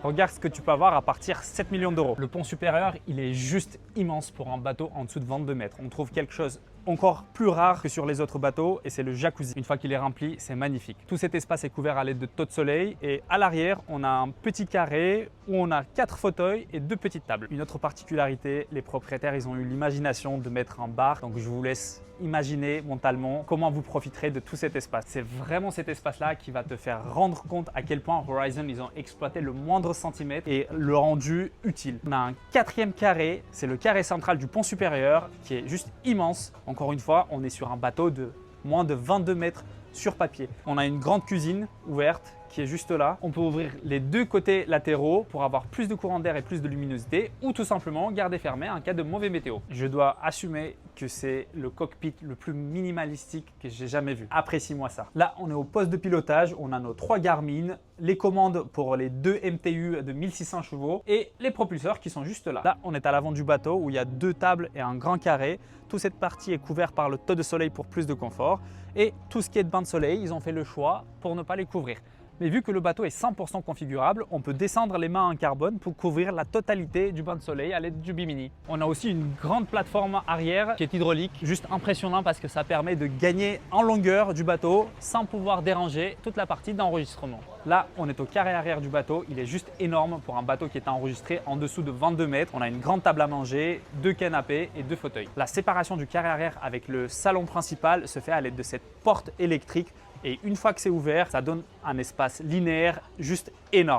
Regarde ce que tu peux avoir à partir de 7 millions d'euros. Le pont supérieur, il est juste immense pour un bateau en dessous de 22 mètres. On trouve quelque chose encore plus rare que sur les autres bateaux et c'est le jacuzzi. Une fois qu'il est rempli, c'est magnifique. Tout cet espace est couvert à l'aide de taux de soleil et à l'arrière, on a un petit carré où on a 4 fauteuils et 2 petites tables. Une autre particularité, les propriétaires, ils ont eu l'imagination de mettre un bar. Donc je vous laisse imaginer mentalement comment vous profiterez de tout cet espace. C'est vraiment cet espace-là qui va te faire rendre compte à quel point Horizon, ils ont exploité le moindre centimètre et le rendu utile. On a un 4e carré, c'est le carré central du pont supérieur qui est juste immense. Encore une fois, on est sur un bateau de moins de 22 mètres sur papier. On a une grande cuisine ouverte qui est juste là. On peut ouvrir les 2 côtés latéraux pour avoir plus de courant d'air et plus de luminosité ou tout simplement garder fermé en cas de mauvais météo. Je dois assumer que c'est le cockpit le plus minimalistique que j'ai jamais vu. Apprécie-moi ça. Là, on est au poste de pilotage. On a nos 3 Garmin, les commandes pour les 2 MTU de 1600 chevaux et les propulseurs qui sont juste là. Là, on est à l'avant du bateau où il y a 2 tables et un grand carré. Toute cette partie est couverte par le taux de soleil pour plus de confort et tout ce qui est de bain de soleil, ils ont fait le choix pour ne pas les couvrir. Mais vu que le bateau est 100% configurable, on peut descendre les mâts en carbone pour couvrir la totalité du bain de soleil à l'aide du bimini. On a aussi une grande plateforme arrière qui est hydraulique, juste impressionnant parce que ça permet de gagner en longueur du bateau sans pouvoir déranger toute la partie d'enregistrement. Là, on est au carré arrière du bateau, il est juste énorme pour un bateau qui est enregistré en dessous de 22 mètres. On a une grande table à manger, 2 canapés et 2 fauteuils. La séparation du carré arrière avec le salon principal se fait à l'aide de cette porte électrique. Et une fois que c'est ouvert, ça donne un espace linéaire juste énorme.